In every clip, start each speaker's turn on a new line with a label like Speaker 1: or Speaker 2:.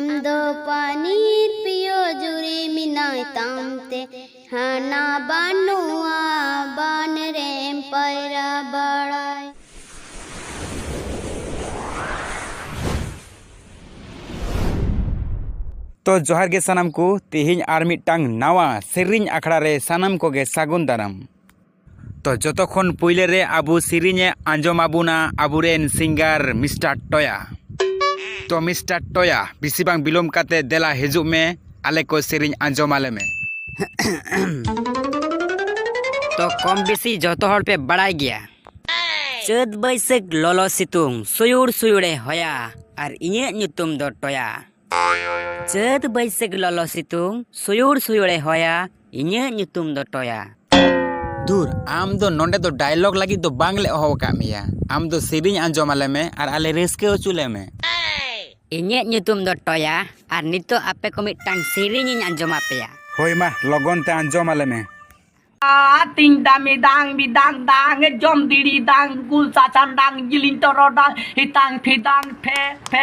Speaker 1: Amdo panir piyo juri minai tamte hana banua banrem paira barai.
Speaker 2: तो जोहार गे सानाम को तेहिं are मिटटांग नावा सेरिंग आखड़ा रे सानाम को गे सागुन दाराम। तो जतोखन पुइले रे आबू सेरिंगे आंजम आबुना आबुरेन सिंगार मिस्टर टया। तो मिस्टर टया बिसि बांग बिलोम काते देला हिजुग में आले को सेरिंग आंजम आले में।
Speaker 3: तो कम बेसी जतो हर पे बड़ाई गया चौद बैसाख ललो सितुंग सुयुड़ सुयुड़े होया और इnye nyutum do टया। चौद बैसाख ललो सितुंग सुयुड़ सुयुड़े होया इnye nyutum do टया।
Speaker 2: दूर आम दो नोंडे दो डायलॉग लगी दो बांगले हो का मिया आम दो सेरिंग आंजम आले में और आले रेस्के ओचुले में।
Speaker 3: इnye nyutum do टया और नितो आपे को मिटटांग सेरिंग इन आंजम आपेया।
Speaker 2: होय मा लगन ते आंजम आले में।
Speaker 4: Ting dami dang bidang dang jom diri dang gul sacan dang jilin toro dang hitang pidang pe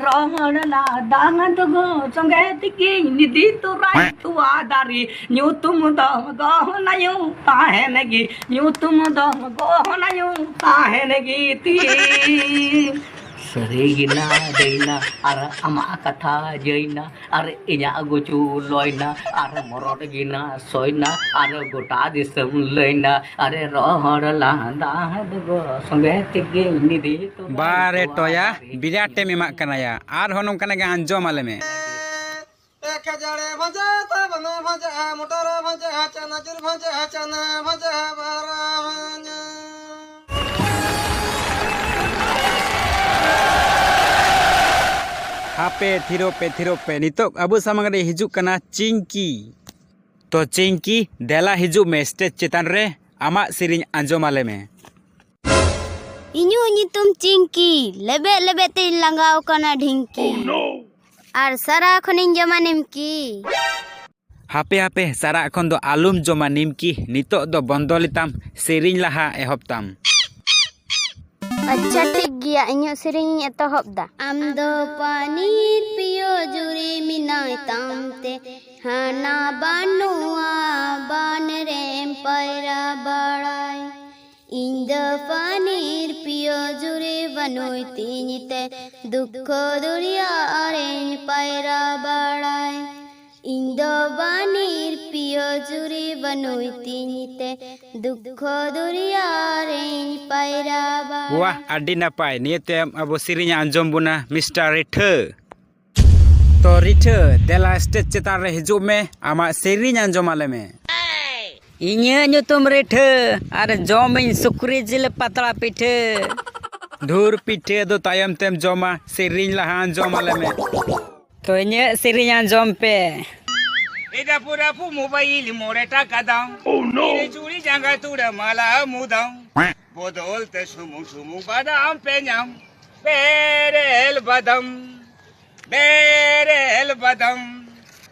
Speaker 4: rohana la dang to go songe tiki ni di to rai tu adari nyu tum do go na yu ta hai nagi nyu tum do go na yu ta hai nagi ti Serigina deina ara ama katha jaina ara inya gochu loina ara morot gina soina ara gota disam leina ara rohor la da go songe tege ni de to
Speaker 2: बारे टोया बिराटे में मा कनाया are होनम कने गे आंजम आले में।
Speaker 5: एक जड़े भजे तब में भजे मोटर भजे चना चुर भजे चना भजे बारा भजे
Speaker 2: हापे थिरो पे नितो अबू सामंग रे हिजुक कना चिंकी। तो चिंकी देला हिजुक में स्टेज चेतान रे आमा सेरिंग आंजम आले में।
Speaker 1: Inyu nyutum Cingki lebe lebe te langau kana ढिंकी और सारा खनिन जमा निमकी।
Speaker 2: हापे हापे सारा एखन दो आलुम जमा निमकी नितो दो बंदोलिताम सेरिंग लाहा एहबताम।
Speaker 1: अच्छा ठीक गया इन्यो सेरिंग एतहब दा। आमदो पानीर पियो जुरी मिनाय तामते हाना बानुआ बानरेम पैरा बड़ाई। इंद पानीर पियो जुरी बनोय तीनिते दुखो दुरिया आरेन पैरा बड़ाई। इंद पानीर पियो जुरी बनोय तीनिते दुखो दुरिया आरेन पैरा बड़ाई।
Speaker 2: वाह आडी नापाय नियते अबो सेरिंग आंजम बुना मिस्टर रिठो। तो रिठो देला स्टेज चेतान रे हिजुक में आमा सेरिंग आंजम आले में।
Speaker 3: इnye nyutum रिठो और जमिन सुक्री जिल पतला पिठे।
Speaker 2: धूर पिठे दो तायम तेम जमा सेरिंग लाहा आंजम आले में।
Speaker 3: तो इnye सेरिंग आंजम पे
Speaker 6: Ida pura pu mobile moreta kadang. Oh no. Ire curi jangka tura malah mudang. Bodol te sumu badam penyam. Berel badam. Berel badam.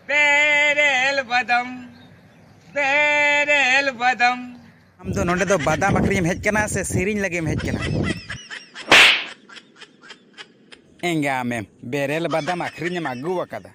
Speaker 6: Berel badam. Berel badam.
Speaker 2: हम दो नोंडे दो बादाम अखरीम हेज कना से सेरिंग लगे में हेज कना। एंगा में बेरेल बादाम अखरीम आगू वकादा।